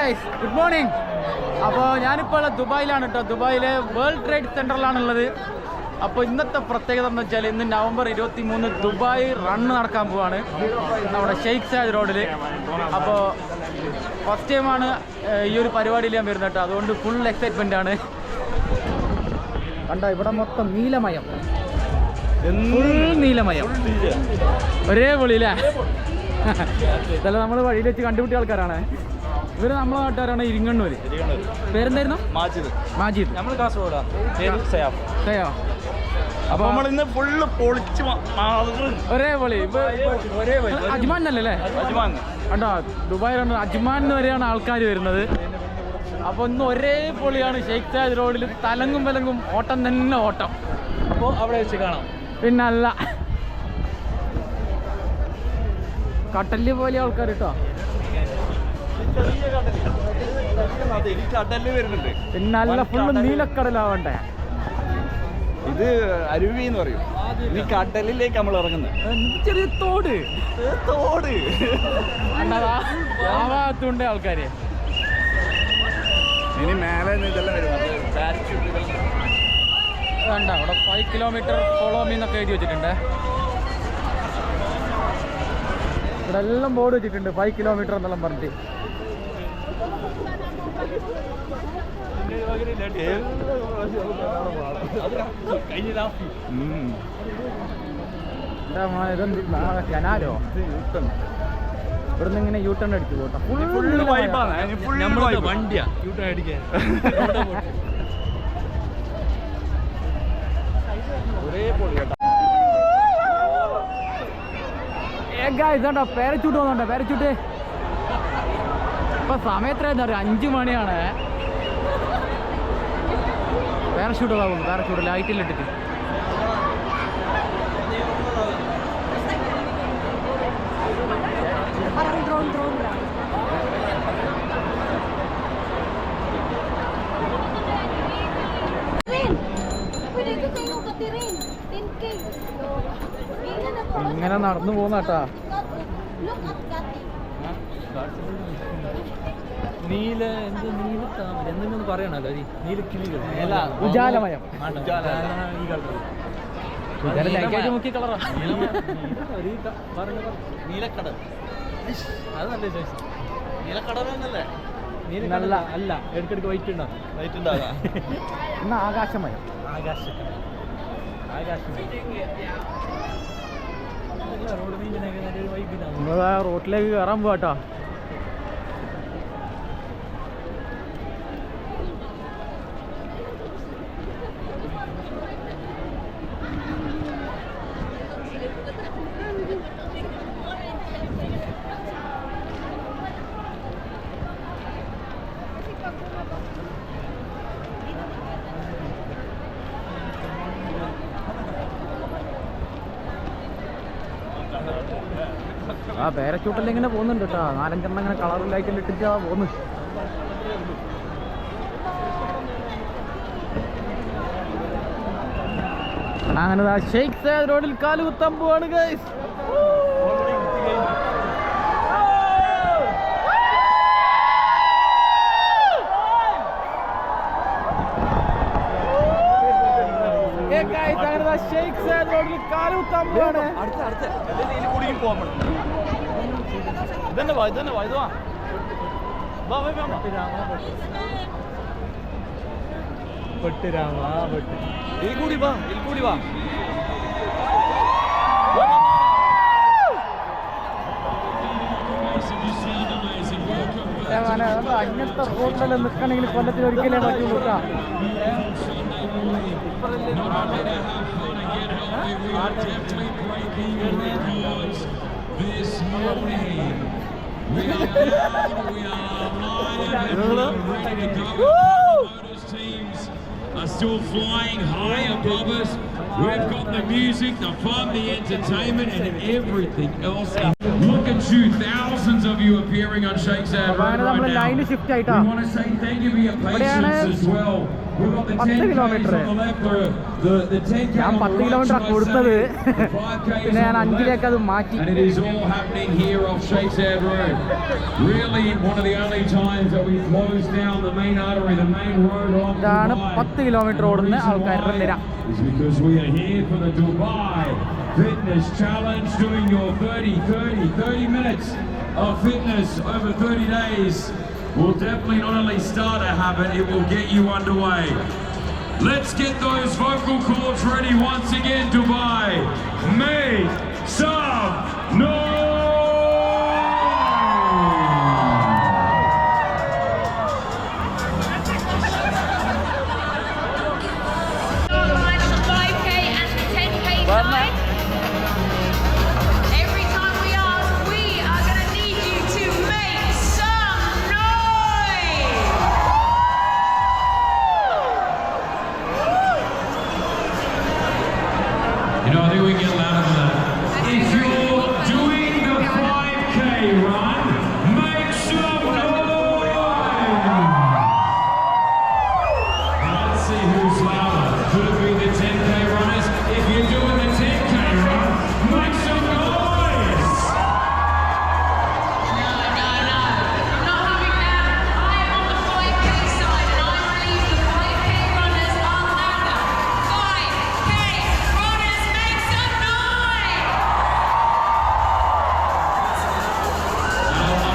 Guys, good morning. അപ്പോൾ ഞാനിപ്പോൾ ദുബായിലാണ് കേട്ടോ. ദുബായിലെ വേൾഡ് ട്രേഡ് സെൻറ്ററിലാണുള്ളത്. അപ്പോൾ ഇന്നത്തെ പ്രത്യേകത എന്ന് വെച്ചാൽ ഇന്ന് നവംബർ 23 ദുബായ് റണ്ണ് നടക്കാൻ പോവാണ് നമ്മുടെ ഷെയ്ഖ് സായദ് റോഡിൽ. അപ്പോൾ ഫസ്റ്റ് ടൈമാണ് ഈ ഒരു പരിപാടിയിൽ ഞാൻ വരുന്നത് കേട്ടോ. അതുകൊണ്ട് ഫുൾ എക്സൈറ്റ്മെൻ്റ് ആണ്. കണ്ടോ, ഇവിടെ മൊത്തം നീലമയം, ഫുൾ നീലമയം, ഒരേ പൊളിയില്ലേ. ഇതല്ല നമ്മൾ വഴിയിൽ വെച്ച് കണ്ടുപിട്ടിയ ആൾക്കാരാണ് ഇവർ. നമ്മളെ നാട്ടുകാരാണ് ഇരിങ്ങണ്ണൂര്. പേരെന്തായിരുന്നു? മാജിദ്. നമ്മൾ കാസർഗോഡാണ്. അപ്പൊ നമ്മൾ ഇന്ന് ഫുള്ള് പൊളിച്ച് ഒരേ പൊളി. അജ്മാൻ അല്ലേ? അജ്മാൻ. കണ്ടോ, ദുബായിലാണ് അജ്മാൻ വരെയാണ് ആൾക്കാർ വരുന്നത്. അപ്പൊ ഇന്ന് ഒരേ പൊളിയാണ് ഷെയ്ഖ് സായദ് റോഡിൽ. തലങ്ങും വിലങ്ങും ഓട്ടം തന്നെ ഓട്ടം. അപ്പോൾ അവിടെ വെച്ച് കാണാം. പിന്നല്ല, കട്ടല് പോലെ ആൾക്കാർ കേട്ടോ. കടല് വരുന്നുണ്ട്. പിന്നല്ല, ഫുള്ള് നീലക്കടലാവണ്ടേ. ഇത് അരുവി എന്ന് പറയും. ഈ കടലിലേക്ക് നമ്മൾ ഇറങ്ങുന്നത്. ചെറിയ തോട് ആവാത്തുണ്ട് ആൾക്കാര്. ഇനി മേലെ ഇതെല്ലാം വരും. വേണ്ട, അവിടെ 5 കിലോമീറ്റർ ഫോളോ മീ എന്നൊക്കെ എഴുതി വെച്ചിട്ടുണ്ട്. ഇവിടെ എല്ലാം ബോർഡ് വെച്ചിട്ടുണ്ട് 5 കിലോമീറ്റർ എന്നെല്ലാം പറഞ്ഞിട്ട്. കനാലോ ഇവിടുന്ന് ഇങ്ങനെ യൂട്ടേൺ അടിച്ചു പോട്ടെ. വണ്ടിയാ യൂട്ടേൺ അടിക്കാൻ. ഇതാണ്ടോ പേരച്ചൂട്ട് വന്നോണ്ടോ. പേരച്ചൂട്ട് ഇപ്പൊ സമയത്ര എന്താ പറയുക, 5 മണിയാണ്. പാരഷൂട്ട് പോകുന്നു. പാരഷൂട്ട് ലൈറ്റിലിട്ടിട്ട് ഇങ്ങനെ നടന്നു പോകുന്ന കേട്ടാ. നീല എന്ത് നീലത്താമര എന്തെങ്കിലും പറയണല്ലോ. നീലക്കിളികൾ, ഉജാലമയം, മുക്കി കളറാ. നീലക്കടൽ. അത് നല്ല ചോയ്സ്. നീലക്കടലല്ലേ? നല്ല അല്ല, ഇടയ്ക്കിടയ്ക്ക് വൈറ്റ് ഉണ്ടാകാം. എന്നാ ആകാശമയം. നമ്മളാ റോട്ടിലേക്ക് കയറാൻ പോവാട്ടോ. ആ പേരച്ചൂട്ടെല്ലാം ഇങ്ങനെ പോകുന്നുണ്ട് കേട്ടോ. 4-5 എണ്ണം ഇങ്ങനെ കളർ ലൈറ്റെല്ലാം ഇട്ടിട്ടാ പോകുന്നു. അങ്ങനെ ഷെയ്ഖ് സായദ് റോഡിൽ കാല് കുത്താൻ പോവാണ് ഗൈസ്. ഷെയ്ഖ് സായദ് റോഡിൽ കാല് കുത്താൻ പോവാണ്. അങ്ങനത്തെ റോഡിലെല്ലാം നിൽക്കണമെങ്കിൽ കൊല്ലത്തിൽ ഒരിക്കലേ പറ്റുള്ളൂ. Are still flying high above us. We've got the music, the fun, the entertainment, and everything else. Look at you, thousands of you appearing on Sheikh Zayed Road right now. We want to say thank you for your patience as well. We've got the 10Ks on the left, the 10K on the right side, the 5Ks on the left, and it is all happening here off Sheikh Zayed Road. Really one of the only times that we close down the main artery, the main road of Dubai. Is because we are here for the Dubai Fitness Challenge, doing your 30 minutes of fitness over 30 days will definitely not only start a habit, it will get you underway. Let's get those vocal cords ready once again, Dubai. Make some noise! Every time we ask, we are going to need you to make some noise. You know, I think we can get louder than that. If you're doing the 5K run, make some noise! Let's see who's louder. Could it be the 10K runners? If you're doing the 10K run, make some noise! No. I'm not having that. I am on the 5K side, and I believe the 5K runners are louder. 5K runners, make some noise. I'm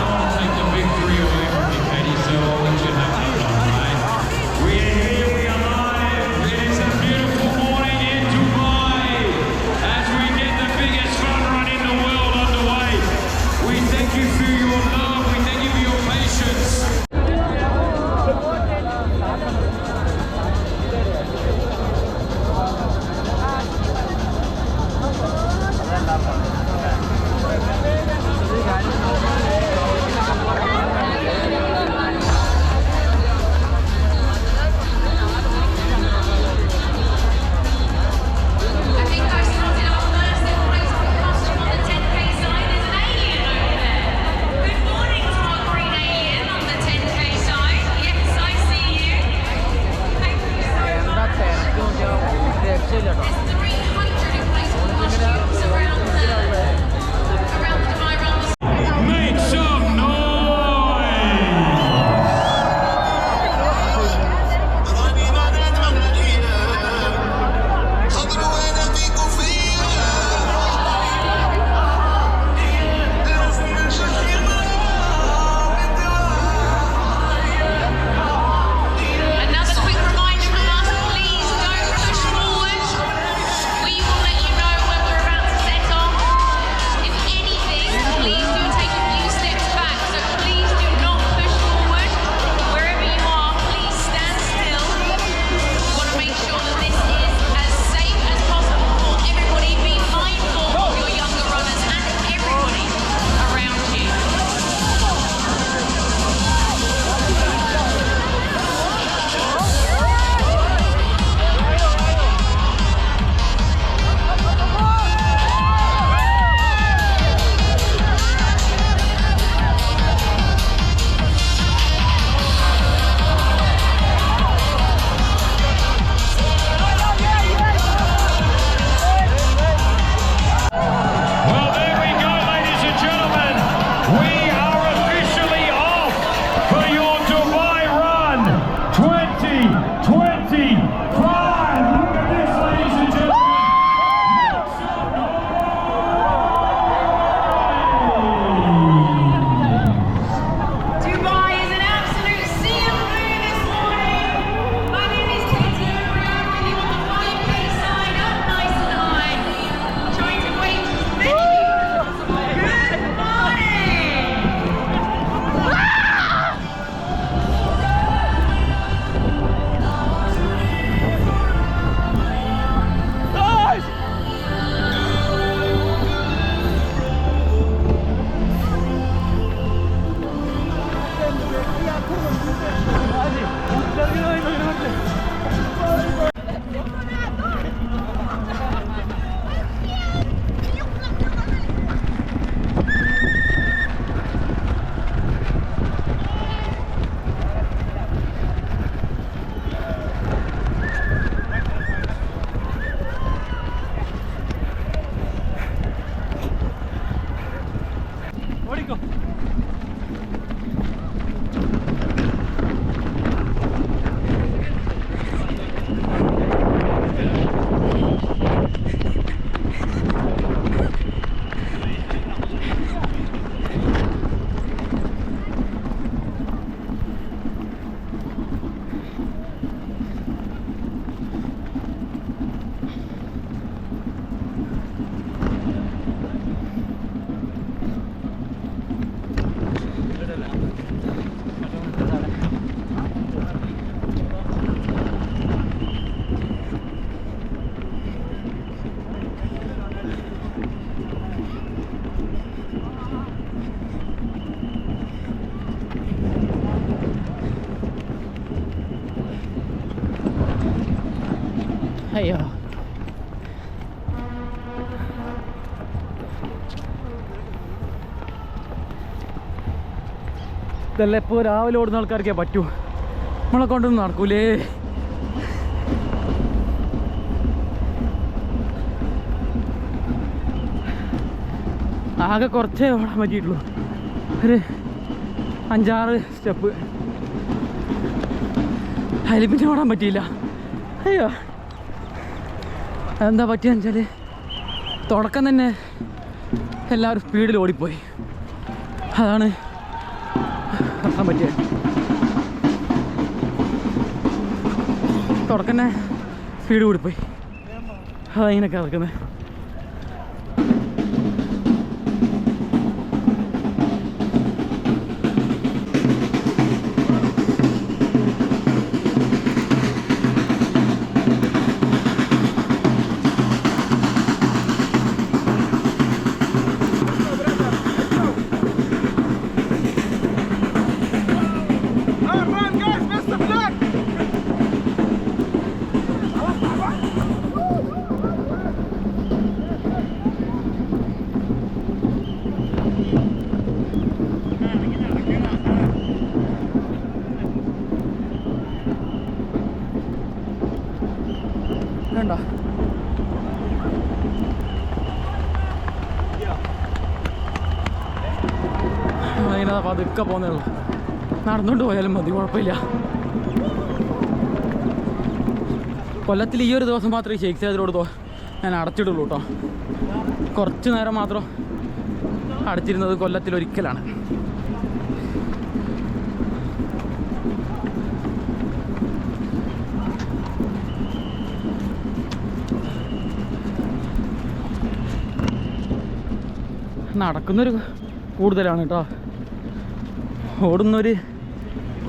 ഇതല്ല ഇപ്പോൾ രാവിലെ ഓടുന്ന ആൾക്കാർക്കേ പറ്റൂ, നമ്മളെ കൊണ്ടൊന്നും നടക്കൂലേ. ആകെ കുറച്ചേ ഓടാൻ പറ്റിയിട്ടുള്ളൂ, ഒരു 5-6 സ്റ്റെപ്പ്. അതിൽ പിന്നെ ഓടാൻ പറ്റിയില്ല. അയ്യോ, അതെന്താ പറ്റിയെന്ന് വെച്ചാൽ തുടക്കം തന്നെ എല്ലാവരും സ്പീഡിൽ ഓടിപ്പോയി, അതാണ് നടക്കാൻ പറ്റിയത്. തുടക്കം തന്നെ സ്പീഡ് കൂടിപ്പോയി, അതങ്ങനെയൊക്കെ നടക്കുന്നത്. വേണ്ട, അതിനെ പതുക്കെ പോകുന്നേ ഉള്ളൂ, നടന്നുകൊണ്ട് പോയാലും മതി, കുഴപ്പമില്ല. കൊല്ലത്തിൽ ഈ ഒരു ദിവസം മാത്രമേ ഷെയ്ഖ് സാദിൽ റോഡ് ഞാൻ അടച്ചിടുള്ളൂ കേട്ടോ. കുറച്ച് നേരം മാത്രം അടച്ചിരുന്നത് കൊല്ലത്തിൽ ഒരിക്കലാണ്. നടക്കുന്നൊരു കൂടുതലാണ് കേട്ടോ, ഓടുന്നൊരു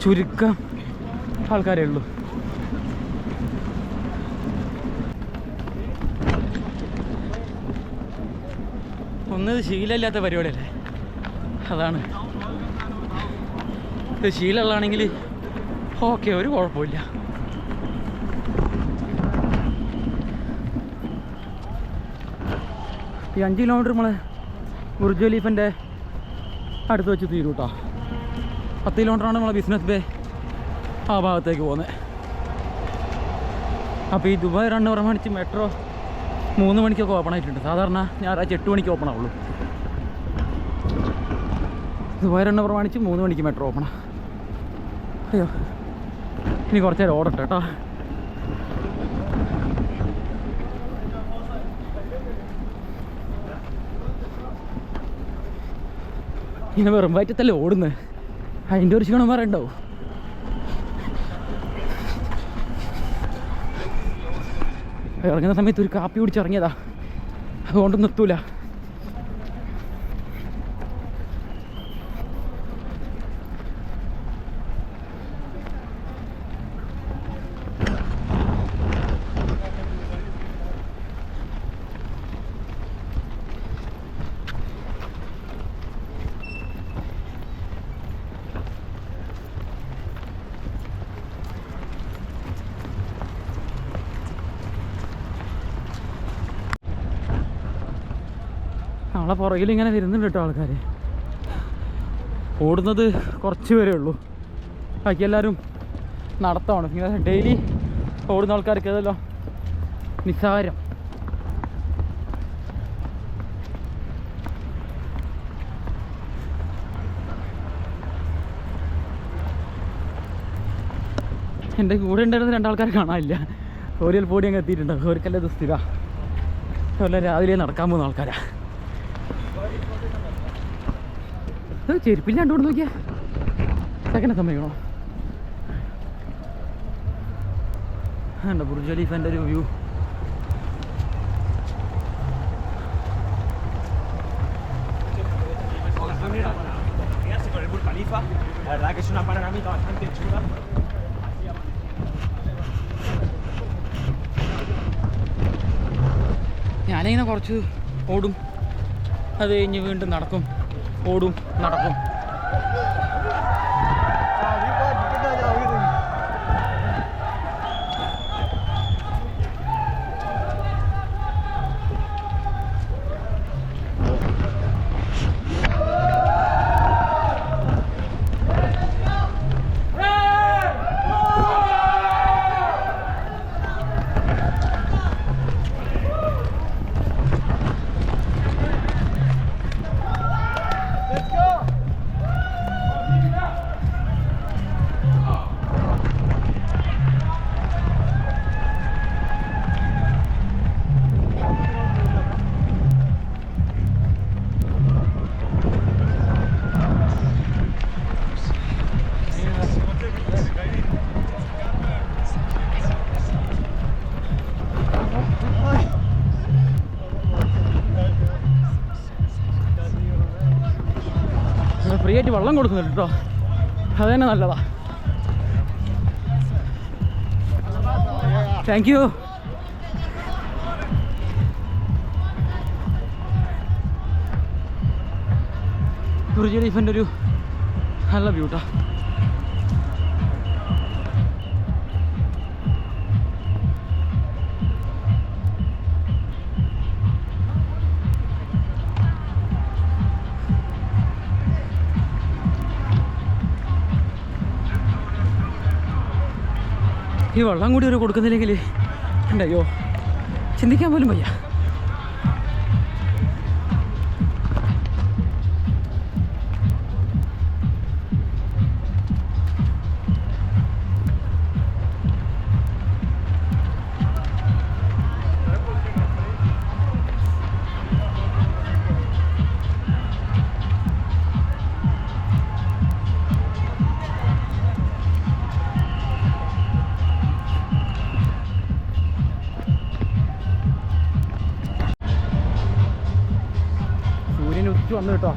ചുരുക്കം ആൾക്കാരേ ഉള്ളൂ. ഒന്നത് ശീലമില്ലാത്ത പരിപാടിയല്ലേ, അതാണ്. ഇത് ശീലമുള്ളതാണെങ്കിൽ ഓക്കെ, ഒരു കുഴപ്പമില്ല. ഈ 5 കിലോമീറ്റർ നമ്മൾ ബുർജ് ഖലീഫിൻ്റെ അടുത്ത് വെച്ച് തീരും കേട്ടോ. 10 കിലോമീറ്ററാണ് നമ്മളെ ബിസിനസ് ബേ ആ ഭാഗത്തേക്ക് പോകുന്നത്. അപ്പോൾ ഈ ദുബായ് റണ്ണ് പ്രമാണിച്ച് മെട്രോ 3 മണിക്കൊക്കെ ഓപ്പൺ ആയിട്ടുണ്ട്. സാധാരണ ഞായറാഴ്ച 8 മണിക്ക് ഓപ്പൺ ആവുള്ളൂ. ദുബായ് റണ്ണ് പ്രമാണിച്ച് 3 മണിക്ക് മെട്രോ ഓപ്പണാണ്. അയ്യോ, ഇനി കുറച്ച് നേരം ഓടട്ടെ കേട്ടോ. ഇങ്ങനെ വെറും വയറ്റത്തല്ലേ ഓടുന്നത്, അതിൻ്റെ ഒരു ക്ഷീണം വേറെ ഉണ്ടാവും. ഇറങ്ങുന്ന സമയത്ത് ഒരു കാപ്പി കുടിച്ചിറങ്ങിയതാ, അതുകൊണ്ട് നിർത്തൂല. നമ്മളെ പുറകിൽ ഇങ്ങനെ വരുന്നുണ്ട് കേട്ടോ ആൾക്കാർ. ഓടുന്നത് കുറച്ച് പേരേ ഉള്ളൂ, ബാക്കി എല്ലാവരും നടത്തമാണ്. ഇങ്ങനെ ഡെയിലി ഓടുന്ന ആൾക്കാർക്ക് അതല്ലോ നിസ്സാരം. എൻ്റെ കൂടെ ഉണ്ടായിരുന്ന 2 ആൾക്കാർ കാണാനില്ല. ഒരു പോടി അങ്ങ് എത്തിയിട്ടുണ്ട്, അവർക്കല്ലേ ഇത് സ്ഥിര. അതുപോലെ രാവിലെ നടക്കാൻ പോകുന്ന ആൾക്കാരാണ്. ചെരുപ്പില്ലാണ്ട് കൊണ്ട് നോക്കിയാ സെക്കൻഡ് സമ്മതിക്കണോ? ബുർജ് ഖലീഫിൻ്റെ ഒരു വ്യൂ. ഞാനിങ്ങനെ കുറച്ച് ഓടും, അത് കഴിഞ്ഞ് വീണ്ടും നടക്കും, ഓടും, നടക്കും. ഫ്രീ ആയിട്ട് വെള്ളം കൊടുക്കുന്നുണ്ട് കേട്ടോ, അത് തന്നെ നല്ലതാ. Thank you. ബുർജ് ഖലീഫിൻ്റെ ഒരു നല്ല വ്യൂട്ടാ. ഈ വെള്ളം കൂടി ഒരു കൊടുക്കുന്നില്ലെങ്കിൽ ഉണ്ടയ്യോ ചിന്തിക്കാൻ പോലും വയ്യ. ഉച്ച വന്നു കേട്ടോ.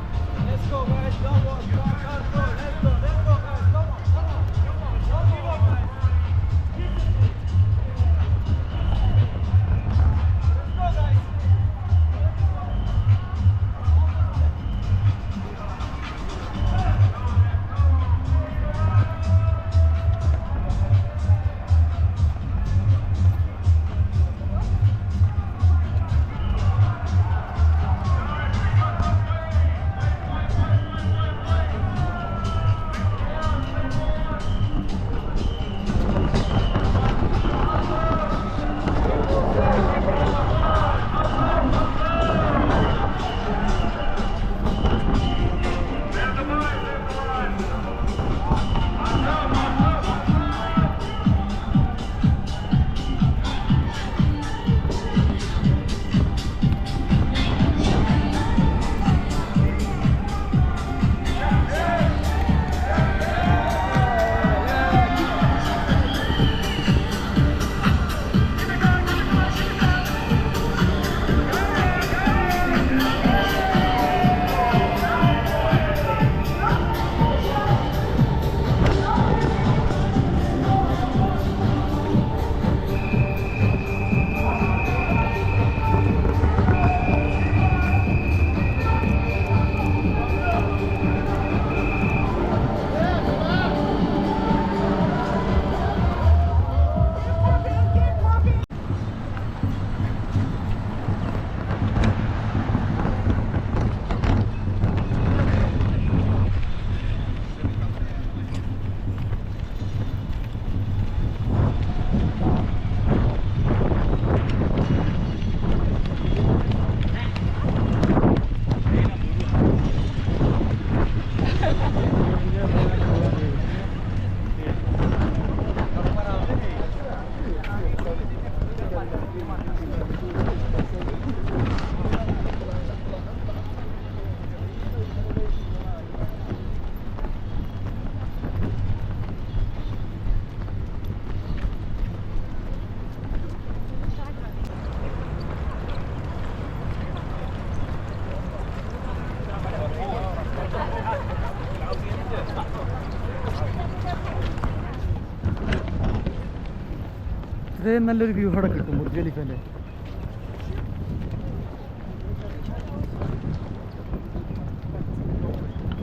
ഇത് നല്ലൊരു വ്യൂ അവിടെ കിട്ടും ബുർജ് ഖലീഫിൻ്റെ.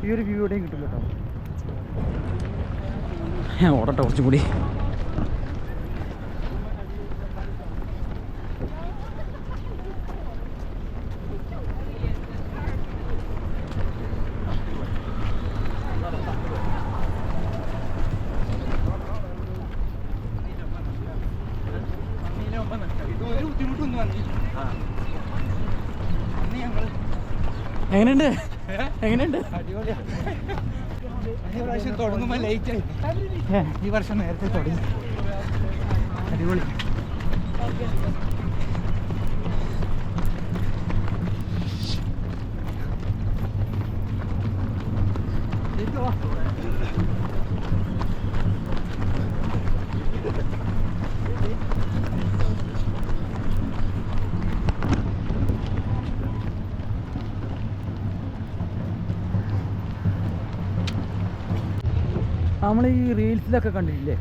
ഈ ഒരു വ്യൂ എവിടെയും കിട്ടില്ല കേട്ടോ. ഞാൻ ഓടട്ടെ കുറച്ചും കൂടി. എങ്ങനെയുണ്ട് എങ്ങനെയുണ്ട്? തുടങ്ങുമ്പോൾ ലേറ്റ് ആയി, ഈ വർഷം നേരത്തെ തുടങ്ങി. അടിപൊളി. നമ്മൾ ഈ റീൽസിലൊക്കെ കണ്ടിട്ടില്ലേ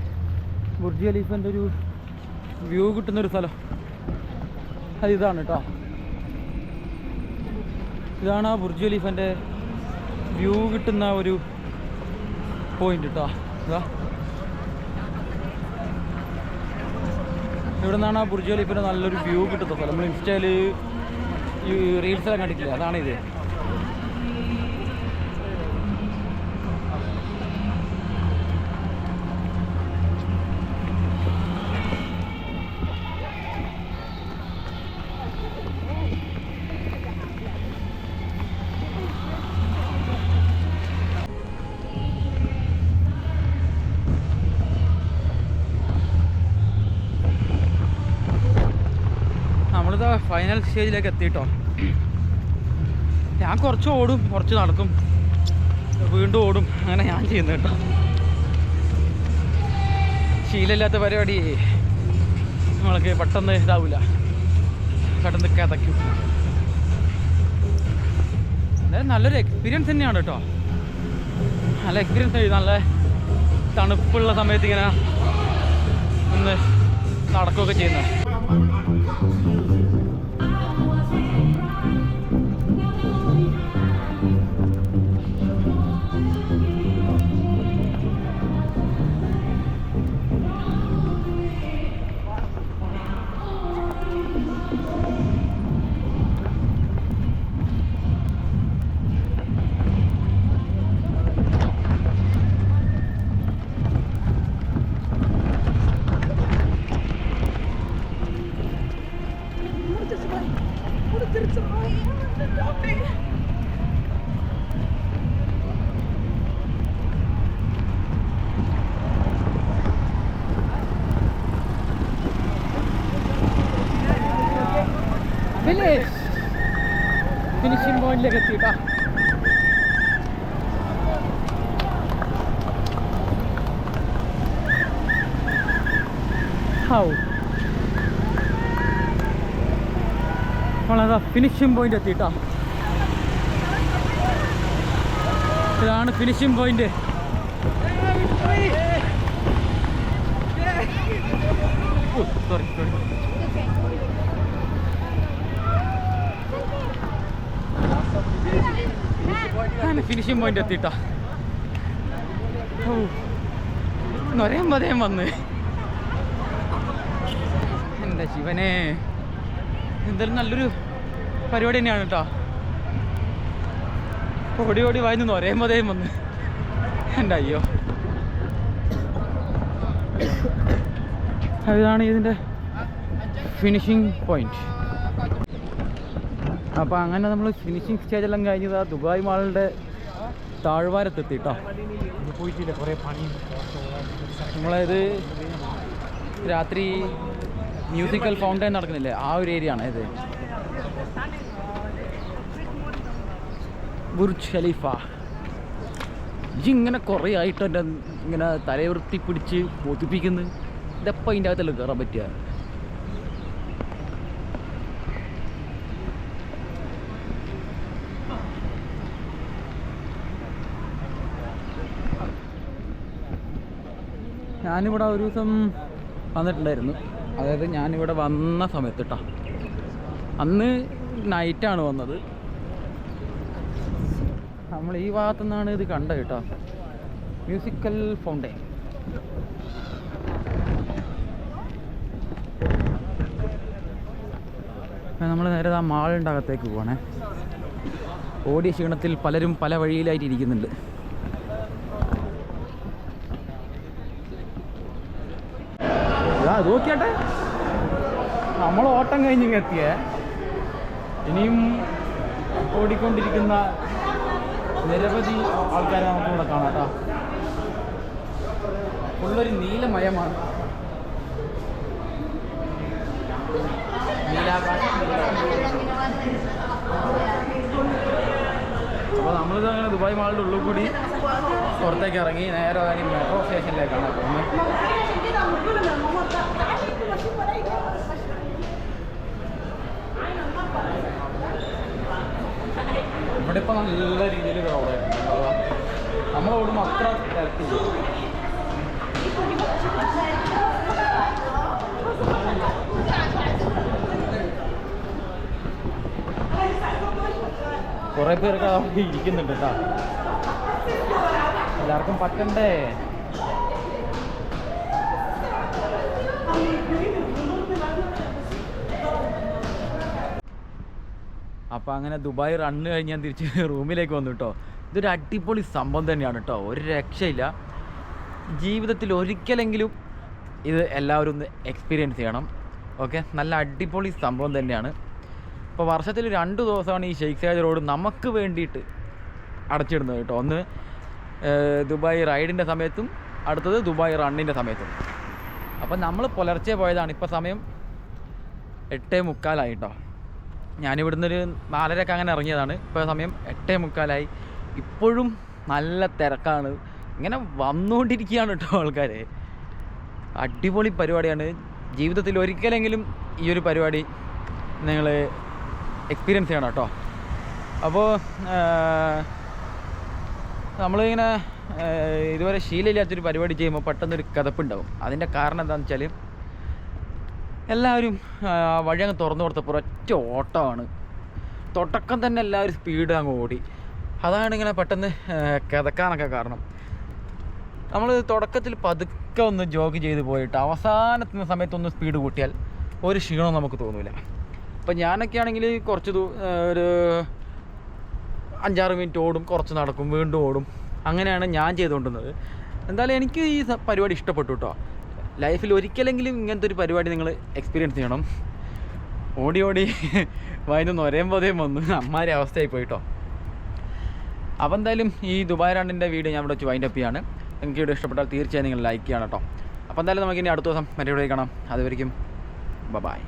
ബുർജ് ഖലീഫൻ്റെ ഒരു വ്യൂ കിട്ടുന്നൊരു സ്ഥലം, അത് ഇതാണ് കേട്ടോ. ഇതാണ് ആ ബുർജ് ഖലീഫൻ്റെ വ്യൂ കിട്ടുന്ന ഒരു പോയിന്റ് കേട്ടോ. ഇതാ ഇവിടെ നിന്നാണ് ആ ബുർജ് ഖലീഫിൻ്റെ നല്ലൊരു വ്യൂ കിട്ടുന്ന സ്ഥലം. നമ്മൾ ഇൻസ്റ്റയിൽ ഈ റീൽസെല്ലാം കണ്ടിട്ടില്ലേ, അതാണിത്. നമ്മളിതാ ഫൈനൽ സ്റ്റേജിലേക്ക് എത്തിയിട്ടോ. ഞാൻ കുറച്ച് ഓടും, കുറച്ച് നടക്കും, വീണ്ടും ഓടും, അങ്ങനെ ഞാൻ ചെയ്യുന്നത് കേട്ടോ. ശീലമില്ലാത്ത പരിപാടി നമ്മൾക്ക് പെട്ടെന്ന് ഇതാവില്ല, പെട്ടെന്ന് കഥയ്ക്കും. എന്തായാലും നല്ലൊരു എക്സ്പീരിയൻസ് തന്നെയാണ് കേട്ടോ. നല്ല എക്സ്പീരിയൻസ്. നല്ല തണുപ്പുള്ള സമയത്ത് ഇങ്ങനെ ഒന്ന് നടക്കുകയൊക്കെ ചെയ്യുന്നത്. ഫിനിഷിംഗ് പോയിന്റിലേക്ക് എത്തിയിട്ടാ. നമ്മളതാ ഫിനിഷിംഗ് പോയിന്റ് എത്തിയിട്ടാ. ഇതാണ് finishing point. Sorry finishing point എത്തിയിട്ടാ. നൊരമ്പതേം വന്ന് എൻ്റെ ശിവനെ. എന്തായാലും നല്ലൊരു പരിപാടി തന്നെയാണ് കേട്ടോ. ഓടി ഓടി വായിന്ന് നൊരമ്പതേം വന്ന് എൻ്റെ അയ്യോ. ഇതാണ് ഇതിൻ്റെ ഫിനിഷിംഗ് പോയിന്റ്. അപ്പോൾ അങ്ങനെ നമ്മൾ ഫിനിഷിംഗ് സ്റ്റേജെല്ലാം കഴിഞ്ഞത് ആ ദുബായ് മാളിൻ്റെ താഴ്വാരത്തെത്തിട്ടോ. പോയിട്ടില്ല, കുറേ പണി. നമ്മളത് രാത്രി മ്യൂസിക്കൽ ഫൗണ്ടൈൻ നടക്കുന്നില്ലേ, ആ ഒരു ഏരിയ ആണ് ഇത്. Burj Khalifa. ഇങ്ങനെ കുറേ ആയിട്ട് എൻ്റെ ഇങ്ങനെ തലയുർത്തി പിടിച്ച് പൊതിപ്പിക്കുന്നു. ഇതെപ്പോൾ അതിൻ്റെ അകത്തല്ലേ കയറാൻ പറ്റുക? ഞാനിവിടെ ഒരു ദിവസം വന്നിട്ടുണ്ടായിരുന്നു. അതായത് ഞാനിവിടെ വന്ന സമയത്ത് കേട്ടോ. അന്ന് നൈറ്റാണ് വന്നത്. നമ്മൾ ഈ ഭാഗത്തു നിന്നാണ് ഇത് കണ്ടത് കേട്ടോ, മ്യൂസിക്കൽ ഫൗണ്ടൈൻ. നമ്മൾ നേരെ ആ മാളിൻ്റെ അകത്തേക്ക് പോകണേ. ഓടിയ ക്ഷീണത്തിൽ പലരും പല വഴിയിലായിട്ട് ഇരിക്കുന്നുണ്ട്. അത് നോക്കിയാട്ടെ, നമ്മൾ ഓട്ടം കഴിഞ്ഞിങ്ങ് എത്തിയേ. ഇനിയും ഓടിക്കൊണ്ടിരിക്കുന്ന നിരവധി ആൾക്കാരെ നമുക്കിവിടെ കാണാം കേട്ടോ. ഫുള്ളൊരു നീലമയമാണ്, നീലാകാശം. അപ്പോൾ നമ്മളിത് അങ്ങനെ ദുബായ് മാളിൻ്റെ ഉള്ളിൽ കൂടി പുറത്തേക്ക് ഇറങ്ങി നേരെ മെട്രോ സ്റ്റേഷനിലേക്കാണ് പോകുന്നത്. ഇവിടെ ഇപ്പോൾ നല്ല രീതിയിൽ ക്രൗഡായിട്ടുണ്ട്. നമ്മളോടും അത്ര തിരക്കില്ല. കുറേ പേരൊക്കെ അവിടെ ഇരിക്കുന്നുണ്ട് കേട്ടോ. എല്ലാവർക്കും പറ്റണ്ടേ? അപ്പോൾ അങ്ങനെ ദുബായ് റണ്ണ് കഴിഞ്ഞ് ഞാൻ തിരിച്ച് റൂമിലേക്ക് വന്നു കേട്ടോ. ഇതൊരു അടിപൊളി സംഭവം തന്നെയാണ് കേട്ടോ, ഒരു രക്ഷയില്ല. ജീവിതത്തിൽ ഒരിക്കലെങ്കിലും ഇത് എല്ലാവരും ഒന്ന് എക്സ്പീരിയൻസ് ചെയ്യണം. ഓക്കെ, നല്ല അടിപൊളി സംഭവം തന്നെയാണ്. ഇപ്പോൾ വർഷത്തിൽ 2 ദിവസമാണ് ഈ ഷെയ്ഖ് സയാദ് റോഡ് നമുക്ക് വേണ്ടിയിട്ട് അടച്ചിടുന്നത് കേട്ടോ. ഒന്ന് ദുബായ് റൈഡിൻ്റെ സമയത്തും അടുത്തത് ദുബായ് റണ്ണിൻ്റെ സമയത്തും. അപ്പം നമ്മൾ പുലർച്ചെ പോയതാണ്. ഇപ്പോൾ സമയം 8:45 കേട്ടോ. ഞാനിവിടുന്ന് ഒരു 4:30 അങ്ങനെ ഇറങ്ങിയതാണ്. ഇപ്പോൾ സമയം 8:45. ഇപ്പോഴും നല്ല തിരക്കാണ്, ഇങ്ങനെ വന്നുകൊണ്ടിരിക്കുകയാണ് കേട്ടോ ആൾക്കാർ. അടിപൊളി പരിപാടിയാണ്. ജീവിതത്തിൽ ഒരിക്കലെങ്കിലും ഈ ഒരു പരിപാടി നിങ്ങൾ എക്സ്പീരിയൻസ് ചെയ്യണം കേട്ടോ. അപ്പോൾ നമ്മളിങ്ങനെ ഇതുവരെ ശീലമില്ലാത്തൊരു പരിപാടി ചെയ്യുമ്പോൾ പെട്ടെന്നൊരു കഥപ്പുണ്ടാവും. അതിൻ്റെ കാരണം എന്താണെന്ന് വെച്ചാൽ എല്ലാവരും വഴി അങ്ങ് തുറന്നു കൊടുത്തപ്പോൾ ഒറ്റ ഓട്ടമാണ്. തുടക്കം തന്നെ എല്ലാവരും സ്പീഡ് അങ്ങ് ഓടി. അതാണ് ഇങ്ങനെ പെട്ടെന്ന് കിതക്കാനൊക്കെ കാരണം. നമ്മൾ തുടക്കത്തിൽ പതുക്കെ ഒന്ന് ജോഗ് ചെയ്ത് പോയിട്ട് അവസാനത്തുന്ന സമയത്തൊന്ന് സ്പീഡ് കൂട്ടിയാൽ ഒരു ക്ഷീണവും നമുക്ക് തോന്നില്ല. ഇപ്പം ഞാനൊക്കെ ആണെങ്കിൽ കുറച്ച് ഒരു 5-6 മിനിറ്റ് ഓടും, കുറച്ച് നടക്കും, വീണ്ടും ഓടും. അങ്ങനെയാണ് ഞാൻ ചെയ്തുകൊണ്ടിരുന്നത്. എന്തായാലും എനിക്ക് ഈ പരിപാടി ഇഷ്ടപ്പെട്ടു കേട്ടോ. ലൈഫിൽ ഒരിക്കലെങ്കിലും ഇങ്ങനത്തെ ഒരു പരിപാടി നിങ്ങൾ എക്സ്പീരിയൻസ് ചെയ്യണം. ഓടി ഓടി വൈകുന്നേരം ഒരേമ്പോതേം വന്ന് അമ്മാരെ അവസ്ഥയായി പോയിട്ടോ. അപ്പോൾ എന്തായാലും ഈ ദുബായ് റണ്ണിൻ്റെ വീഡിയോ ഞാൻ ഇവിടെ വെച്ച് വൈൻഡപ്പ് ചെയ്യാണ്. നിങ്ങൾക്ക് വീഡിയോ ഇഷ്ടപ്പെട്ടാൽ തീർച്ചയായും നിങ്ങൾ ലൈക്ക് ചെയ്യണം കേട്ടോ. അപ്പോൾ എന്തായാലും നമുക്കിനി അടുത്ത ദിവസം മറ്റേ വീഡിയോ കാണാം. അതുവരെയും ബൈ.